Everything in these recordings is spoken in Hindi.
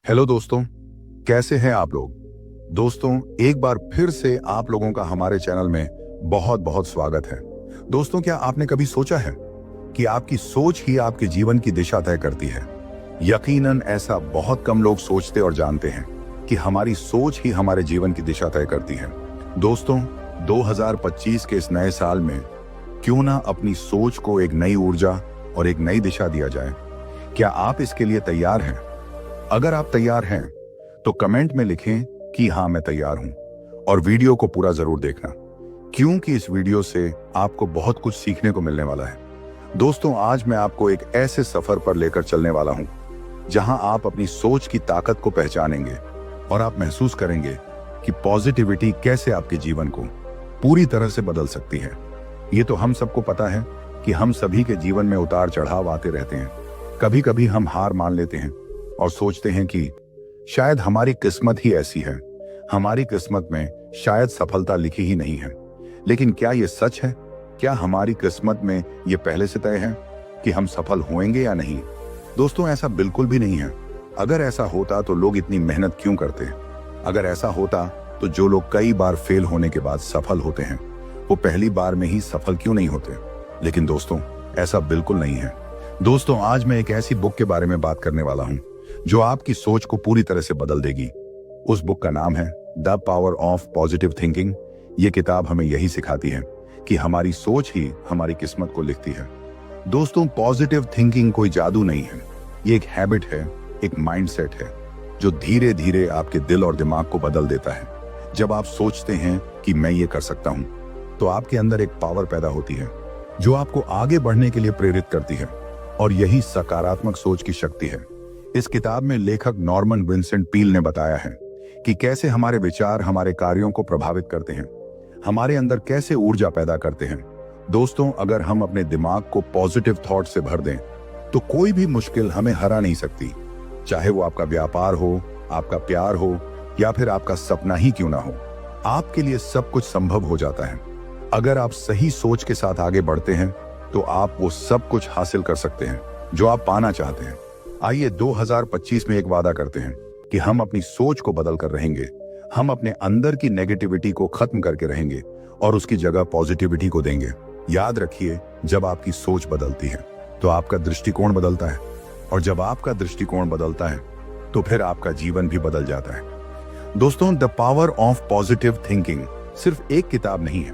हेलो दोस्तों, कैसे हैं आप लोग। दोस्तों, एक बार फिर से आप लोगों का हमारे चैनल में बहुत बहुत स्वागत है। दोस्तों, क्या आपने कभी सोचा है कि आपकी सोच ही आपके जीवन की दिशा तय करती है। यकीनन ऐसा बहुत कम लोग सोचते और जानते हैं कि हमारी सोच ही हमारे जीवन की दिशा तय करती है। दोस्तों, 2025 के इस नए साल में क्यों ना अपनी सोच को एक नई ऊर्जा और एक नई दिशा दिया जाए। क्या आप इसके लिए तैयार हैं? अगर आप तैयार हैं तो कमेंट में लिखें कि हाँ, मैं तैयार हूं, और वीडियो को पूरा जरूर देखना, क्योंकि इस वीडियो से आपको बहुत कुछ सीखने को मिलने वाला है। दोस्तों, आज मैं आपको एक ऐसे सफर पर लेकर चलने वाला हूं जहां आप अपनी सोच की ताकत को पहचानेंगे और आप महसूस करेंगे कि पॉजिटिविटी कैसे आपके जीवन को पूरी तरह से बदल सकती है। ये तो हम सबको पता है कि हम सभी के जीवन में उतार चढ़ाव आते रहते हैं। कभी कभी हम हार मान लेते हैं और सोचते हैं कि शायद हमारी किस्मत ही ऐसी है, हमारी किस्मत में शायद सफलता लिखी ही नहीं है। लेकिन क्या यह सच है? क्या हमारी किस्मत में यह पहले से तय है कि हम सफल होंगे या नहीं? दोस्तों, ऐसा बिल्कुल भी नहीं है। अगर ऐसा होता तो लोग इतनी मेहनत क्यों करते? अगर ऐसा होता तो जो लोग कई बार फेल होने के बाद सफल होते हैं, वो पहली बार में ही सफल क्यों नहीं होते? लेकिन दोस्तों, ऐसा बिल्कुल नहीं है। दोस्तों, आज मैं एक ऐसी बुक के बारे में बात करने वाला हूं जो आपकी सोच को पूरी तरह से बदल देगी। उस बुक का नाम है the power of positive thinking. ये किताब हमें यही सिखाती है कि हमारी सोच ही हमारी किस्मत को लिखती है। दोस्तों, पॉजिटिव थिंकिंग कोई जादू नहीं है। ये एक हैबिट है, एक माइंडसेट है जो धीरे धीरे आपके दिल और दिमाग को बदल देता है। जब आप सोचते हैं कि मैं ये कर सकता हूं, तो आपके अंदर एक पावर पैदा होती है जो आपको आगे बढ़ने के लिए प्रेरित करती है, और यही सकारात्मक सोच की शक्ति है। इस किताब में लेखक नॉर्मन विंसेंट पील ने बताया है कि कैसे हमारे विचार हमारे कार्यों को प्रभावित करते हैं, हमारे अंदर कैसे ऊर्जा पैदा करते हैं। दोस्तों, अगर हम अपने दिमाग को पॉजिटिव थॉट से भर दें तो कोई भी मुश्किल हमें हरा नहीं सकती। चाहे वो आपका व्यापार हो, आपका प्यार हो, या फिर आपका सपना ही क्यों ना हो, आपके लिए सब कुछ संभव हो जाता है। अगर आप सही सोच के साथ आगे बढ़ते हैं तो आप वो सब कुछ हासिल कर सकते हैं जो आप पाना चाहते हैं। आइए 2025 में एक वादा करते हैं कि हम अपनी सोच को बदल कर रहेंगे। हम अपने अंदर की नेगेटिविटी को खत्म करके रहेंगे और उसकी जगह पॉजिटिविटी को देंगे। याद रखिए, जब आपकी सोच बदलती है तो आपका दृष्टिकोण बदलता है, और जब आपका दृष्टिकोण बदलता है तो फिर आपका जीवन भी बदल जाता है। दोस्तों, the power of positive thinking सिर्फ एक किताब नहीं है,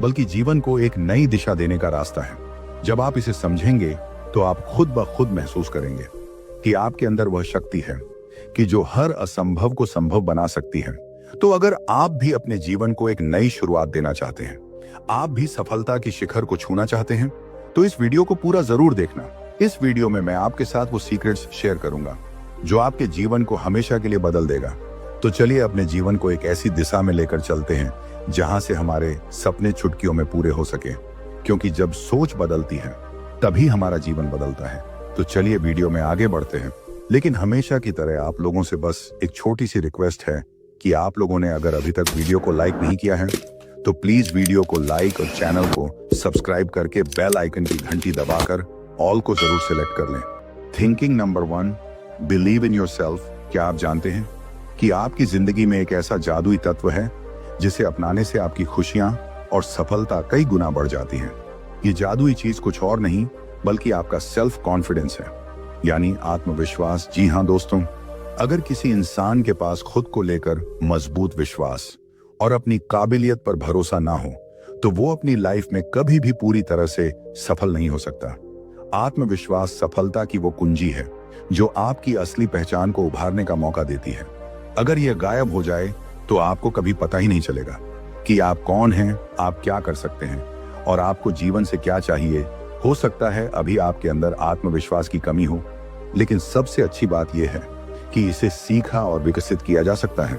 बल्कि जीवन को एक नई दिशा देने का रास्ता है। जब आप इसे समझेंगे तो आप खुद ब खुद महसूस करेंगे कि आपके अंदर वह शक्ति है कि जो हर असंभव को संभव बना सकती है। तो अगर आप भी अपने जीवन को एक नई शुरुआत देना चाहते हैं, आप भी सफलता की शिखर को छूना चाहते हैं, तो इस वीडियो को पूरा जरूर देखना। इस वीडियो में मैं आपके साथ वो सीक्रेट्स शेयर करूंगा जो आपके जीवन को हमेशा के लिए बदल देगा। तो चलिए अपने जीवन को एक ऐसी दिशा में लेकर चलते हैं जहां से हमारे सपने चुटकियों में पूरे हो सके, क्योंकि जब सोच बदलती है तभी हमारा जीवन बदलता है। तो चलिए वीडियो में आगे बढ़ते हैं। लेकिन हमेशा की तरह आप लोगों से बस एक छोटी सी रिक्वेस्ट है कि आप लोगों ने अगर अभी तक वीडियो को लाइक नहीं किया है तो प्लीज वीडियो को लाइक और चैनल को सब्सक्राइब करके बेल आइकन की घंटी दबाकर ऑल को जरूर सिलेक्ट कर लें। Thinking number 1, believe in yourself. क्या आप जानते हैं कि आपकी जिंदगी में एक ऐसा जादुई तत्व है जिसे अपनाने से आपकी खुशियां और सफलता कई गुना बढ़ जाती हैं। ये जादुई चीज कुछ और नहीं बल्कि आपका सेल्फ कॉन्फिडेंस है, यानी आत्मविश्वास। जी हाँ दोस्तों, अगर किसी इंसान के पास खुद को लेकर मजबूत विश्वास और अपनी काबिलियत पर भरोसा ना हो तो वो अपनी लाइफ में कभी भी पूरी तरह से सफल नहीं हो सकता। आत्मविश्वास सफलता की वो कुंजी है जो आपकी असली पहचान को उभारने का मौका देती है। अगर यह गायब हो जाए तो आपको कभी पता ही नहीं चलेगा कि आप कौन हैं, आप क्या कर सकते हैं और आपको जीवन से क्या चाहिए। हो सकता है अभी आपके अंदर आत्मविश्वास की कमी हो, लेकिन सबसे अच्छी बात यह है कि इसे सीखा और विकसित किया जा सकता है।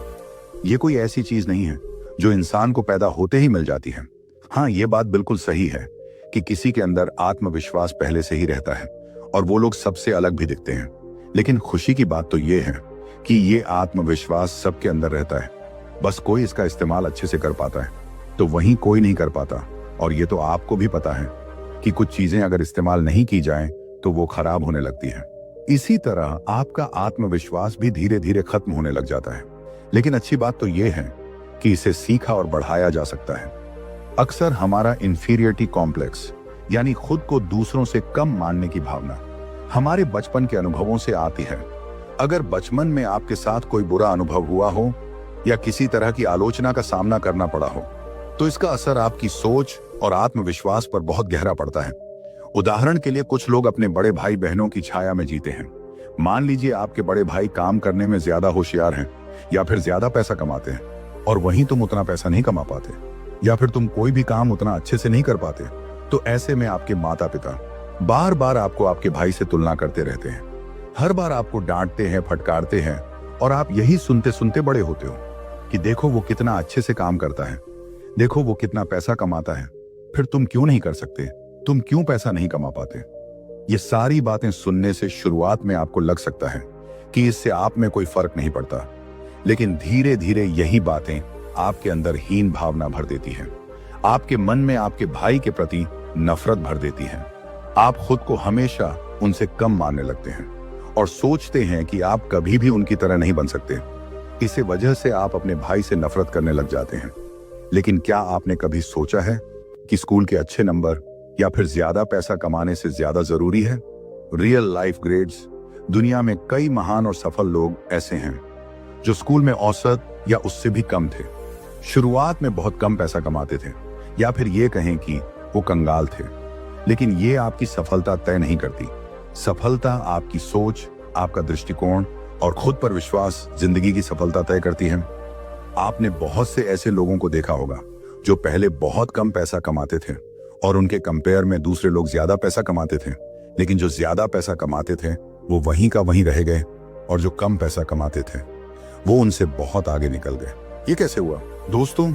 यह कोई ऐसी चीज नहीं है जो इंसान को पैदा होते ही मिल जाती है। हाँ, यह बात बिल्कुल सही है कि किसी के अंदर आत्मविश्वास पहले से ही रहता है और वो लोग सबसे अलग भी दिखते हैं। लेकिन खुशी की बात तो यह है कि ये आत्मविश्वास सबके अंदर रहता है, बस कोई इसका इस्तेमाल अच्छे से कर पाता है तो वहीं कोई नहीं कर पाता। और ये तो आपको भी पता है कि कुछ चीजें अगर इस्तेमाल नहीं की जाएं तो वो खराब होने लगती है। इसी तरह आपका आत्मविश्वास भी धीरे धीरे खत्म होने लग जाता है। लेकिन अच्छी बात तो यह है कि इसे सीखा और बढ़ाया जा सकता है। अक्सर हमारा इंफीरियरिटी कॉम्प्लेक्स यानी खुद को दूसरों से कम मानने की भावना हमारे बचपन के अनुभवों से आती है। अगर बचपन में आपके साथ कोई बुरा अनुभव हुआ हो या किसी तरह की आलोचना का सामना करना पड़ा हो, तो इसका असर आपकी सोच और आत्मविश्वास पर बहुत गहरा पड़ता है। उदाहरण के लिए कुछ लोग अपने बड़े भाई बहनों की छाया में जीते हैं। मान लीजिए आपके बड़े भाई काम करने में ज्यादा होशियार हैं या फिर ज्यादा पैसा कमाते हैं और वहीं तुम उतना पैसा नहीं कमा पाते, या फिर तुम कोई भी काम उतना अच्छे से नहीं कर पाते। तो ऐसे में आपके माता पिता बार बार आपको आपके भाई से तुलना करते रहते हैं। हर बार आपको डांटते हैं, फटकारते हैं और आप यही सुनते सुनते बड़े होते हो कि देखो वो कितना अच्छे से काम करता है, देखो वो कितना पैसा कमाता है, फिर तुम क्यों नहीं कर सकते, तुम क्यों पैसा नहीं कमा पाते। ये सारी बातें सुनने से शुरुआत में आपको लग सकता है कि इससे आप में कोई फर्क नहीं पड़ता, लेकिन धीरे धीरे यही बातें आपके अंदर हीन भावना भर देती है। आपके मन में आपके भाई के प्रति नफरत भर देती है। आप खुद को हमेशा उनसे कम मानने लगते हैं और सोचते हैं कि आप कभी भी उनकी तरह नहीं बन सकते। इसी वजह से आप अपने भाई से नफरत करने लग जाते हैं। लेकिन क्या आपने कभी सोचा है कि स्कूल के अच्छे नंबर या फिर ज्यादा पैसा कमाने से ज्यादा जरूरी है? Real life grades. दुनिया में कई महान और सफल लोग ऐसे हैं जो स्कूल में औसत या उससे भी कम थे, शुरुआत में बहुत कम पैसा कमाते थे, या फिर ये कहें कि वो कंगाल थे। लेकिन ये आपकी सफलता तय नहीं करती। सफलता आपकी सोच, आपका दृष्टिकोण और खुद पर विश्वास जिंदगी की सफलता तय करती है। आपने बहुत से ऐसे लोगों को देखा होगा जो पहले बहुत कम पैसा कमाते थे और उनके कंपेयर में दूसरे लोग ज्यादा पैसा कमाते थे, लेकिन जो ज्यादा पैसा कमाते थे वो वहीं का वहीं रह गए और जो कम पैसा कमाते थे वो उनसे बहुत आगे निकल गए। ये कैसे हुआ? दोस्तों,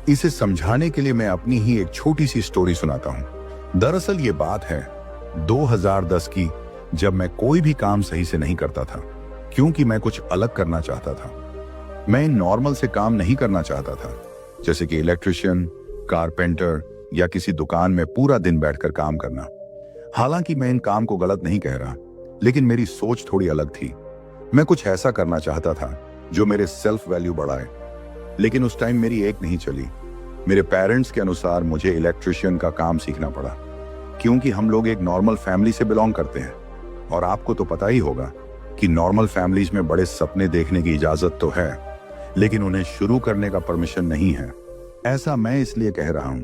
इसे समझाने के लिए मैं अपनी ही एक छोटी सी स्टोरी सुनाता हूं। दरअसल ये बात है 2010 की, जब मैं कोई भी काम सही से नहीं करता था क्योंकि मैं कुछ अलग करना चाहता था। मैं नॉर्मल से काम नहीं करना चाहता था, जैसे कि इलेक्ट्रिशियन, कारपेंटर या किसी दुकान में पूरा दिन बैठकर काम करना। हालांकि मैं इन काम को गलत नहीं कह रहा, लेकिन मेरी सोच थोड़ी अलग थी। मैं कुछ ऐसा करना चाहता था जो मेरे सेल्फ वैल्यू बढ़ाए। लेकिन उस टाइम मेरी एक नहीं चली। मेरे पेरेंट्स के अनुसार मुझे इलेक्ट्रिशियन का काम सीखना पड़ा, क्योंकि हम लोग एक नॉर्मल फैमिली से बिलोंग करते हैं और आपको तो पता ही होगा कि नॉर्मल फैमिलीज में बड़े सपने देखने की इजाजत तो है, लेकिन उन्हें शुरू करने का परमिशन नहीं है। ऐसा मैं इसलिए कह रहा हूं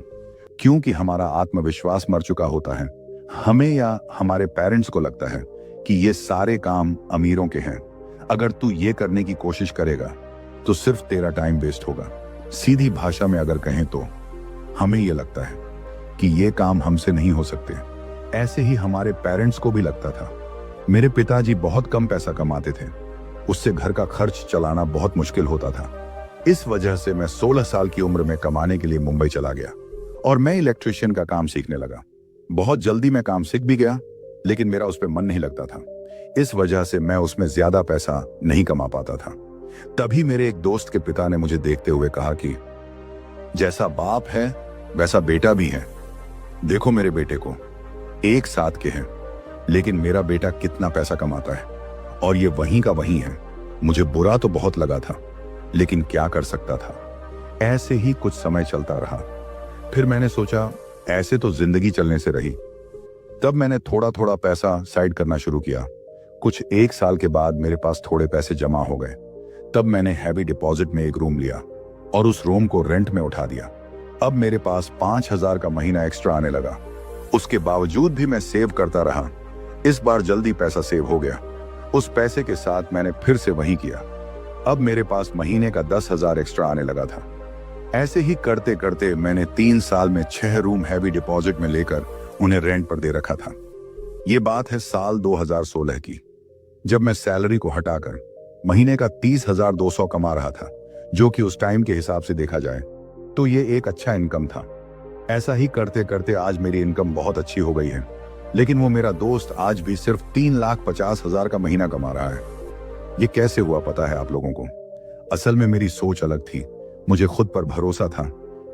क्योंकि हमारा आत्मविश्वास मर चुका होता है। हमें या हमारे पेरेंट्स को लगता है कि ये सारे काम अमीरों के हैं, अगर तू ये करने की कोशिश करेगा तो सिर्फ तेरा टाइम वेस्ट होगा। सीधी भाषा में अगर कहें तो हमें यह लगता है कि ये काम हमसे नहीं हो सकते। ऐसे ही हमारे पेरेंट्स को भी लगता था। मेरे पिताजी बहुत कम पैसा कमाते थे, उससे घर का खर्च चलाना बहुत मुश्किल होता था। इस वजह से मैं 16 साल की उम्र में कमाने के लिए मुंबई चला गया और मैं इलेक्ट्रिशियन का काम सीखने लगा। बहुत जल्दी मैं काम सीख भी गया, लेकिन मेरा उस पर मन नहीं लगता था। इस वजह से मैं उसमें ज्यादा पैसा नहीं कमा पाता था। तभी मेरे एक दोस्त के पिता ने मुझे देखते हुए कहा कि जैसा बाप है वैसा बेटा भी है। देखो मेरे बेटे को, एक साथ के हैं, लेकिन मेरा बेटा कितना पैसा कमाता है और ये वहीं का वहीं है। मुझे बुरा तो बहुत लगा था, लेकिन क्या कर सकता था। ऐसे ही कुछ समय चलता रहा। फिर मैंने सोचा ऐसे तो जिंदगी चलने से रही। तब मैंने थोड़ा थोड़ा पैसा साइड करना शुरू किया। कुछ 1 साल के बाद मेरे पास थोड़े पैसे जमा हो गए। तब मैंने हैवी डिपॉजिट में एक रूम लिया और उस रूम को रेंट में उठा दिया। अब मेरे पास 5,000 का महीना एक्स्ट्रा आने लगा। उसके बावजूद भी मैं सेव करता रहा। इस बार जल्दी पैसा सेव हो गया। उस पैसे के साथ मैंने फिर से वही किया। अब मेरे पास महीने का 10,000 एक्स्ट्रा आने लगा था। ऐसे ही करते करते मैंने 3 साल में 6 रूम हैवी डिपॉजिट में लेकर उन्हें रेंट पर दे रखा था। ये बात है साल 2016 की, जब मैं सैलरी को हटाकर महीने का 30,200 कमा रहा था, जो कि उस टाइम के हिसाब से देखा जाए तो ये एक अच्छा इनकम था। ऐसा ही करते करते आज मेरी इनकम बहुत अच्छी हो गई है, लेकिन वो मेरा दोस्त आज भी सिर्फ 3,50,000 का महीना कमा रहा है। ये कैसे हुआ पता है आप लोगों को? असल में मेरी सोच अलग थी। मुझे खुद पर भरोसा था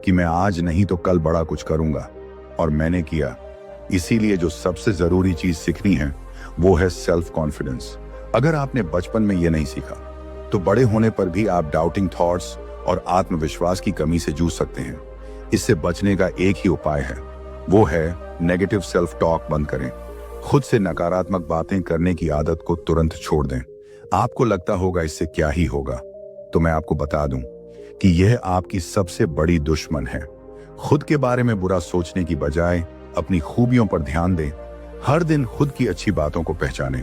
कि मैं आज नहीं तो कल बड़ा कुछ करूंगा, और मैंने किया। इसीलिए जो सबसे जरूरी चीज सीखनी है वो है सेल्फ कॉन्फिडेंस। अगर आपने बचपन में ये नहीं सीखा तो बड़े होने पर भी आप डाउटिंग थॉट्स और आत्मविश्वास की कमी से जूझ सकते हैं। इससे बचने का एक ही उपाय है, वो है नेगेटिव सेल्फ टॉक बंद करें। खुद से नकारात्मक बातें करने की आदत को तुरंत छोड़ दें। आपको लगता होगा इससे क्या ही होगा, तो मैं आपको बता दूं कि यह आपकी सबसे बड़ी दुश्मन है। खुद के बारे में बुरा सोचने की बजाय अपनी खूबियों पर ध्यान दें। हर दिन खुद की अच्छी बातों को पहचानें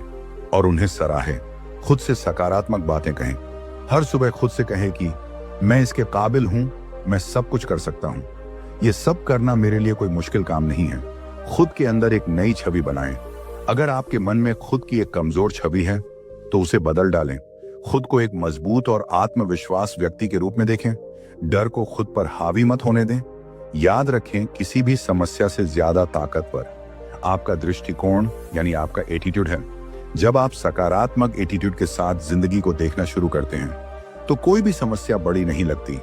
और उन्हें सराहें। खुद से सकारात्मक बातें कहें। हर सुबह खुद से कहें कि मैं इसके काबिल हूं, मैं सब कुछ कर सकता हूं। यह सब करना मेरे लिए कोई मुश्किल काम नहीं है। खुद के अंदर एक नई छवि बनाएं। अगर आपके मन में खुद की एक कमजोर छवि है तो उसे बदल डालें। खुद को एक मजबूत और आत्मविश्वास व्यक्ति के रूप में देखें। डर को खुद पर हावी मत होने दें। याद रखें, किसी भी समस्या से ज्यादा ताकतवर आपका दृष्टिकोण यानी आपका एटीट्यूड है। जब आप सकारात्मक एटीट्यूड के साथ जिंदगी को देखना शुरू करते हैं तो कोई भी समस्या बड़ी नहीं लगती।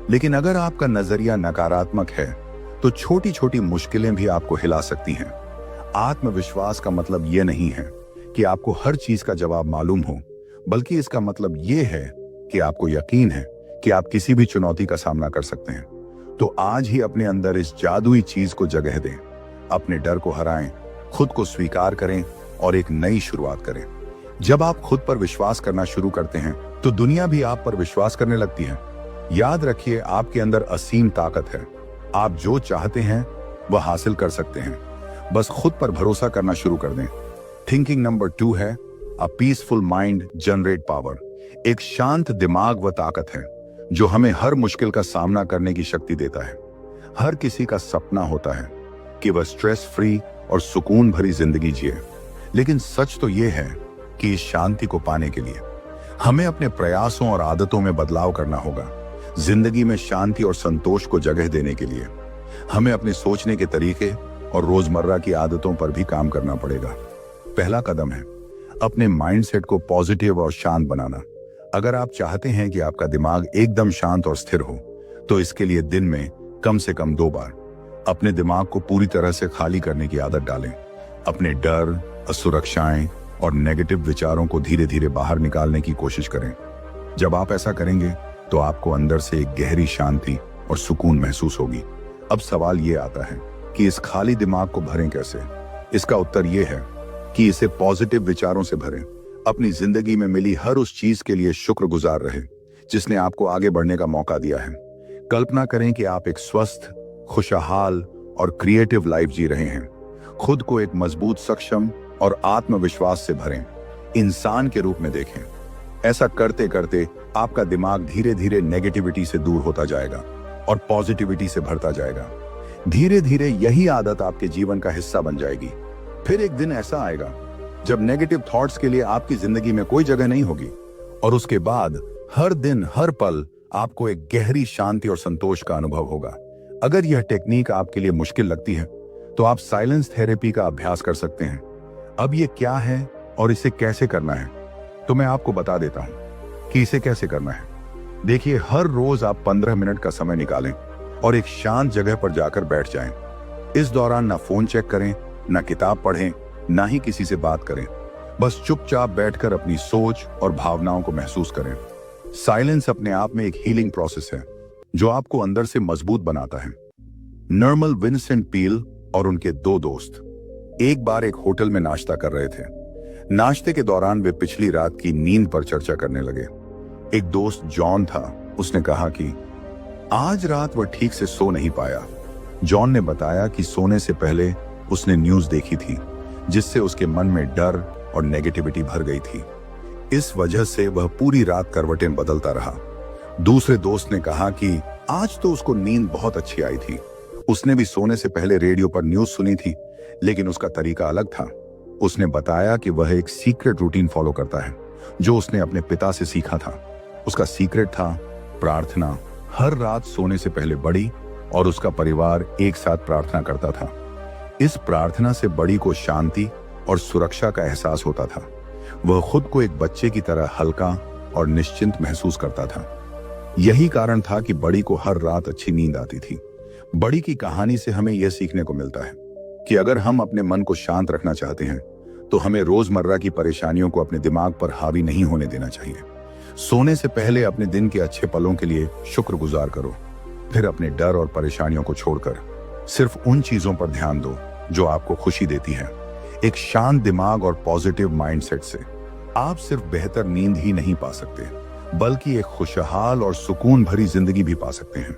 लेकिन अगर आपका नजरिया नकारात्मक है तो छोटी छोटी मुश्किलें भी आपको हिला सकती हैं। आत्मविश्वास का मतलब यह नहीं है कि आपको हर चीज का जवाब मालूम हो, बल्कि इसका मतलब यह है कि आपको यकीन है कि आप किसी भी चुनौती का सामना कर सकते हैं। तो आज ही अपने अंदर इस जादुई चीज को जगह दें। अपने डर को हराएं, खुद को स्वीकार करें और एक नई शुरुआत करें। जब आप खुद पर विश्वास करना शुरू करते हैं तो दुनिया भी आप पर विश्वास करने लगती है। याद रखिए, आपके अंदर असीम ताकत है। आप जो चाहते हैं वह हासिल कर सकते हैं। बस खुद पर भरोसा करना शुरू कर दें। थिंकिंग नंबर 2 है a peaceful mind generate power. एक शांत दिमाग वह ताकत है जो हमें हर मुश्किल का सामना करने की शक्ति देता है। हर किसी का सपना होता है कि वह स्ट्रेस फ्री और सुकून भरी जिंदगी जिए, लेकिन सच तो यह है कि इस शांति को पाने के लिए हमें अपने प्रयासों और आदतों में बदलाव करना होगा। जिंदगी में शांति और संतोष को जगह देने के लिए हमें अपने सोचने के तरीके और रोजमर्रा की आदतों पर भी काम करना पड़ेगा। पहला कदम है अपने माइंडसेट को पॉजिटिव और शांत बनाना। अगर आप चाहते हैं कि आपका दिमाग एकदम शांत और स्थिर हो तो इसके लिए दिन में कम से कम 2 बार अपने दिमाग को पूरी तरह से खाली करने की आदत डालें। अपने डर, असुरक्षाएं और नेगेटिव विचारों को धीरे धीरे बाहर निकालने की कोशिश करें। जब आप ऐसा करेंगे तो आपको अंदर से एक गहरी शांति और सुकून महसूस होगी। अब सवाल ये आता है कि इस खाली दिमाग को भरें कैसे? इसका उत्तर ये है कि इसे पॉजिटिव विचारों से भरें। अपनी जिंदगी में मिली हर उस चीज के लिए शुक्रगुजार रहे जिसने आपको आगे बढ़ने का मौका दिया है। कल्पना करें कि आप एक स्वस्थ, खुशहाल और क्रिएटिव लाइफ जी रहे हैं। खुद को एक मजबूत, सक्षम और आत्मविश्वास से भरें। इंसान के रूप में देखें। ऐसा करते करते आपका दिमाग धीरे धीरे नेगेटिविटी से दूर होता जाएगा और पॉजिटिविटी से भरता जाएगा। धीरे धीरे यही आदत आपके जीवन का हिस्सा बन जाएगी। फिर एक दिन ऐसा आएगा जब नेगेटिव थॉट्स के लिए आपकी जिंदगी में कोई जगह नहीं होगी और उसके बाद हर दिन, हर पल आपको एक गहरी शांति और संतोष का अनुभव होगा। अगर यह टेक्निक आपके लिए मुश्किल लगती है तो आप साइलेंस थेरेपी का अभ्यास कर सकते हैं। अब ये क्या है और इसे कैसे करना है, तो मैं आपको बता देता हूं कि इसे कैसे करना है। देखिए, हर रोज आप 15 मिनट का समय निकालें और एक शांत जगह पर जाकर बैठ जाएं। इस दौरान ना फोन चेक करें, ना किताब पढ़ें, ना ही किसी से बात करें। बस चुपचाप बैठकर अपनी सोच और भावनाओं को महसूस करें। साइलेंस अपने आप में एक हीलिंग प्रोसेस है जो आपको अंदर से मजबूत बनाता है। नॉर्मन विंसेंट पील और उनके 2 दोस्त एक बार एक होटल में नाश्ता कर रहे थे। नाश्ते के दौरान वे पिछली रात की नींद पर चर्चा करने लगे। एक दोस्त जॉन था। उसने कहा कि आज रात वह ठीक से सो नहीं पाया। जॉन ने बताया कि सोने से पहले उसने न्यूज़ देखी थी जिससे उसके मन में डर और नेगेटिविटी भर गई थी। इस वजह से वह पूरी रात करवटें बदलता रहा। दूसरे दोस्त ने कहा कि आज तो उसको नींद बहुत अच्छी आई थी। उसने भी सोने से पहले रेडियो पर न्यूज़ सुनी थी, लेकिन उसका तरीका अलग था। उसने बताया कि वह एक सीक्रेट रूटीन फॉलो करता है जो उसने अपने पिता से सीखा था। उसका सीक्रेट था प्रार्थना। हर रात सोने से पहले बड़ी और उसका परिवार एक साथ प्रार्थना करता था। इस प्रार्थना से बड़ी को शांति और सुरक्षा का एहसास होता था। वह खुद को एक बच्चे की तरह हल्का और निश्चिंत महसूस करता था। यही कारण था कि बड़ी को हर रात अच्छी नींद आती थी। बड़ी की कहानी से हमें यह सीखने को मिलता है कि अगर हम अपने मन को शांत रखना चाहते हैं तो हमें रोजमर्रा की परेशानियों को अपने दिमाग पर हावी नहीं होने देना चाहिए। सोने से पहले अपने दिन के अच्छे पलों के लिए शुक्रगुजार करो। फिर अपने डर और परेशानियों को छोड़कर सिर्फ उन चीजों पर ध्यान दो जो आपको खुशी देती है। एक शांत दिमाग और पॉजिटिव माइंडसेट से आप सिर्फ बेहतर नींद ही नहीं पा सकते, बल्कि एक खुशहाल और सुकून भरी जिंदगी भी पा सकते हैं।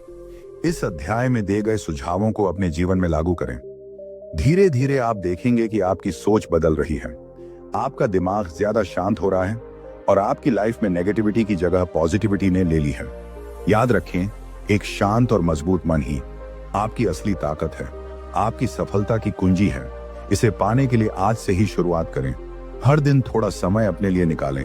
इस अध्याय में दिए गए सुझावों को अपने जीवन में लागू करें। धीरे धीरे आप देखेंगे कि आपकी सोच बदल रही है, आपका दिमाग ज्यादा शांत हो रहा है और आपकी लाइफ में नेगेटिविटी की जगह पॉजिटिविटी ने ले ली है। याद रखें, एक शांत और मजबूत मन ही आपकी असली ताकत है, आपकी सफलता की कुंजी है। इसे पाने के लिए आज से ही शुरुआत करें। हर दिन थोड़ा समय अपने लिए निकालें,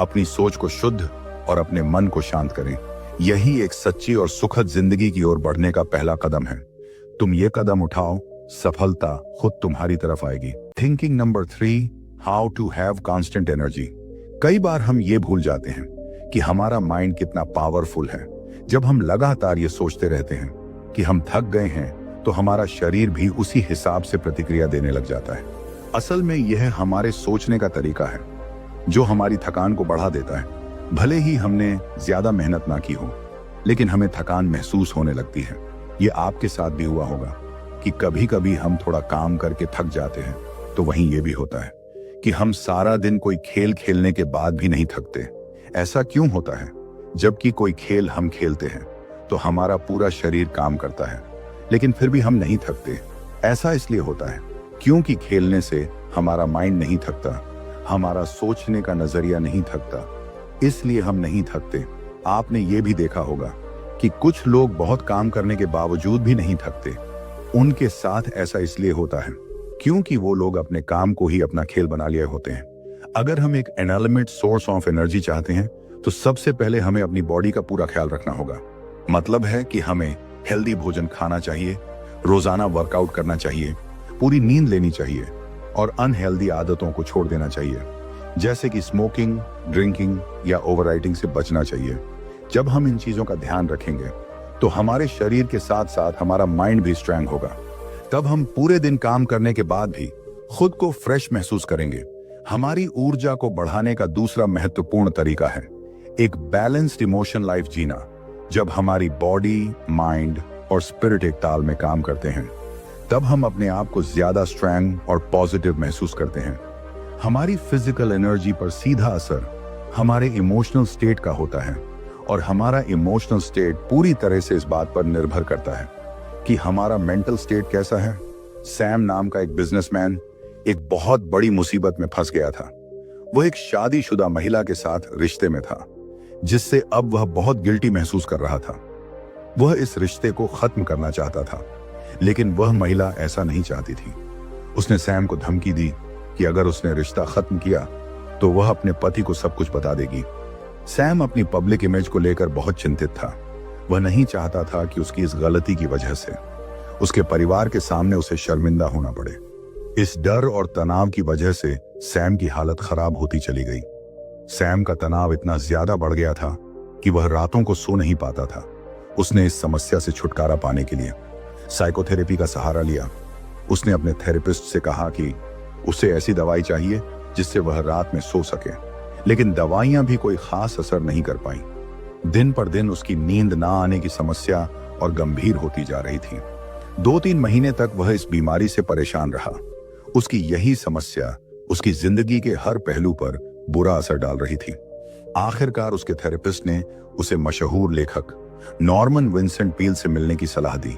अपनी सोच को शुद्ध और अपने मन को शांत करें। यही एक सच्ची और सुखद जिंदगी की ओर बढ़ने का पहला कदम है। तुम ये कदम उठाओ, सफलता खुद तुम्हारी तरफ आएगी। Thinking number 3, how to have constant energy. कई बार हम ये भूल जाते हैं कि हमारा माइंड कितना पावरफुल है। जब हम लगातार ये सोचते रहते हैं कि हम थक गए हैं, तो हमारा शरीर भी उसी हिसाब से प्रतिक्रिया देने लग जाता है। असल में यह हमारे सोचने का तरीका है जो हमारी थकान को बढ़ा देता है। भले ही हमने ज्यादा मेहनत ना की हो, लेकिन हमें थकान महसूस होने लगती है। ये आपके साथ भी हुआ होगा कि कभी कभी हम थोड़ा काम करके थक जाते हैं, तो वहीं ये भी होता है कि हम सारा दिन कोई खेल खेलने के बाद भी नहीं थकते। ऐसा क्यों होता है? जबकि कोई खेल हम खेलते हैं तो हमारा पूरा शरीर काम करता है, लेकिन फिर भी हम नहीं थकते। ऐसा इसलिए होता है क्योंकि खेलने से हमारा माइंड नहीं थकता, हमारा सोचने का नजरिया नहीं थकता, इसलिए हम नहीं थकते। आपने ये भी देखा होगा कि कुछ लोग बहुत काम करने के बावजूद भी नहीं थकते। उनके साथ ऐसा इसलिए होता है क्योंकि वो लोग अपने काम को ही अपना खेल बना लिए होते हैं। अगर हम एक अनलिमिटेड सोर्स ऑफ एनर्जी चाहते हैं, तो सबसे पहले हमें अपनी बॉडी का पूरा ख्याल रखना होगा। मतलब है कि हमें हेल्दी भोजन खाना चाहिए, रोजाना वर्कआउट करना चाहिए, पूरी नींद लेनी चाहिए और अनहेल्दी आदतों को छोड़ देना चाहिए, जैसे कि स्मोकिंग, ड्रिंकिंग या ओवरईटिंग से बचना चाहिए। जब हम इन चीजों का ध्यान रखेंगे तो हमारे शरीर के साथ साथ हमारा माइंड भी स्ट्रांग होगा। तब हम पूरे दिन काम करने के बाद भी खुद को फ्रेश महसूस करेंगे। हमारी ऊर्जा को बढ़ाने का दूसरा महत्वपूर्ण तरीका है एक बैलेंस्ड इमोशन लाइफ जीना। जब हमारी बॉडी, माइंड और स्पिरिट एक ताल में काम करते हैं, तब हम अपने आप को ज्यादा स्ट्रांग और पॉजिटिव महसूस करते हैं। हमारी फिजिकल एनर्जी पर सीधा असर हमारे इमोशनल स्टेट का होता है और हमारा इमोशनल स्टेट पूरी तरह से इस बात पर निर्भर करता है कि हमारा मेंटल स्टेट कैसा है। सैम नाम का एक बिजनेसमैन एक बहुत बड़ी मुसीबत में फंस गया था। वो एक शादीशुदा महिला के साथ रिश्ते में था, जिससे अब वह बहुत गिल्टी महसूस कर रहा था। वह इस रिश्ते को खत्म करना चाहता था, लेकिन वह महिला ऐसा नहीं चाहती थी। उसने सैम को धमकी दी कि अगर उसने रिश्ता खत्म किया तो वह अपने पति को सब कुछ बता देगी। सैम अपनी पब्लिक इमेज को लेकर बहुत चिंतित था। वह नहीं चाहता था कि उसकी इस गलती की वजह से उसके परिवार के सामने उसे शर्मिंदा होना पड़े। इस डर और तनाव की वजह से सैम की हालत खराब होती चली गई। सैम का तनाव इतना ज्यादा बढ़ गया था कि वह रातों को सो नहीं पाता था। उसने इस समस्या से छुटकारा पाने के लिए साइकोथेरेपी का सहारा लिया। उसने अपने थेरेपिस्ट से कहा कि उसे ऐसी दवाई चाहिए जिससे वह रात में सो सके, लेकिन दवाइयां भी कोई खास असर नहीं कर पाई। दिन पर दिन उसकी नींद ना आने की समस्या और गंभीर होती जा रही थी। 2-3 महीने तक वह इस बीमारी से परेशान रहा। उसकी यही समस्या उसकी जिंदगी के हर पहलू पर बुरा असर डाल रही थी। आखिरकार उसके थेरेपिस्ट ने उसे मशहूर लेखक नॉर्मन विंसेंट पील से मिलने की सलाह दी।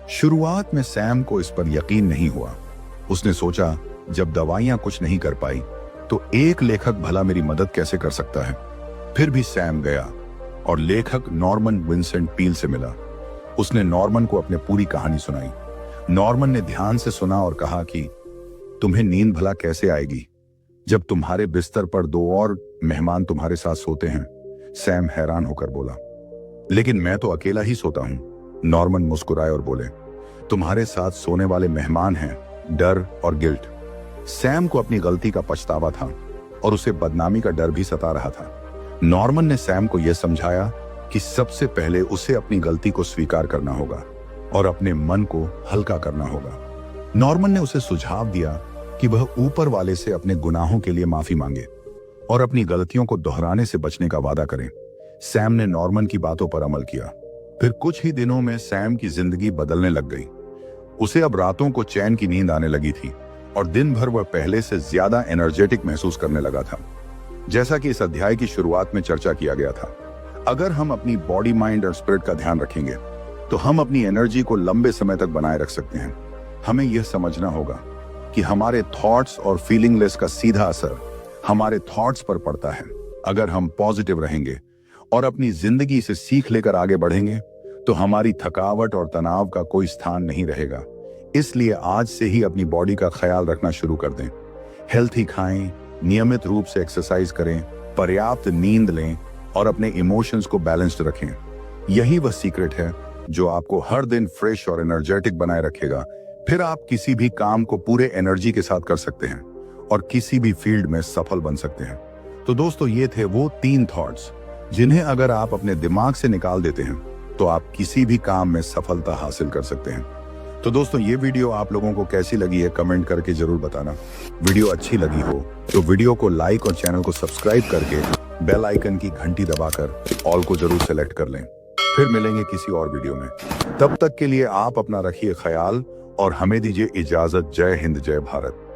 शुरुआत में सैम को इस पर यकीन नहीं हुआ। उसने सोचा, जब दवाइयां कुछ नहीं कर पाई तो एक लेखक भला मेरी मदद कैसे कर सकता है। फिर भी सैम गया और लेखक नॉर्मन विंसेंट पील से मिला। उसने नॉर्मन को अपनी पूरी कहानी सुनाई। नॉर्मन ने ध्यान से सुना और कहा कि तुम्हें नींद भला कैसे आएगी जब तुम्हारे बिस्तर पर 2 और मेहमान तुम्हारे साथ सोते हैं। सैम हैरान होकर बोला, लेकिन मैं तो अकेला ही सोता हूं। नॉर्मन मुस्कुराए और बोले, तुम्हारे साथ सोने वाले मेहमान हैं डर और गिल्ट। सैम को अपनी गलती का पछतावा था और उसे बदनामी का डर भी सता रहा था। नॉर्मन ने सैम को यह समझाया कि सबसे पहले उसे अपनी गलती को स्वीकार करना होगा और अपने मन को हल्का करना होगा। नॉर्मन ने उसे सुझाव दिया कि वह ऊपर वाले से अपने गुनाहों के लिए माफी मांगे और अपनी गलतियों को दोहराने से बचने का वादा करें। सैम ने नॉर्मन की बातों पर अमल किया। फिर कुछ ही दिनों में सैम की जिंदगी बदलने लग गई। उसे अब रातों को चैन की नींद आने लगी थी और दिन भर वह पहले से ज्यादा एनर्जेटिक महसूस करने लगा था। जैसा कि इस अध्याय की शुरुआत में चर्चा किया गया था, अगर हम अपनी बॉडी, माइंड और स्पिरिट का ध्यान रखेंगे तो हम अपनी एनर्जी को लंबे समय तक बनाए रख सकते हैं। हमें यह समझना होगा कि हमारे थॉट्स और फीलिंगलेस का सीधा असर हमारे थॉट्स पर पड़ता है। अगर हम पॉजिटिव रहेंगे और अपनी जिंदगी से सीख लेकर आगे बढ़ेंगे तो हमारी थकावट और तनाव का कोई स्थान नहीं रहेगा। इसलिए आज से ही अपनी बॉडी का ख्याल रखना शुरू कर दें। हेल्थी खाएं, नियमित रूप से एक्सरसाइज करें, पर्याप्त नींद लें और अपने इमोशंस को बैलेंस्ड रखें। यही वह सीक्रेट है जो आपको हर दिन फ्रेश और एनर्जेटिक बनाए रखेगा। फिर आप किसी भी काम को पूरे एनर्जी के साथ कर सकते हैं और किसी भी फील्ड में सफल बन सकते हैं। तो दोस्तों, ये थे वो 3 थॉट्स जिन्हें अगर आप अपने दिमाग से निकाल देते हैं तो आप किसी भी काम में सफलता हासिल कर सकते हैं। तो दोस्तों, ये वीडियो आप लोगों को कैसी लगी है कमेंट करके जरूर बताना। वीडियो अच्छी लगी हो तो वीडियो को लाइक और चैनल को सब्सक्राइब करके बेल आइकन की घंटी दबाकर ऑल को जरूर सेलेक्ट कर लें। फिर मिलेंगे किसी और वीडियो में। तब तक के लिए आप अपना रखिए ख्याल और हमें दीजिए इजाजत। जय हिंद, जय भारत।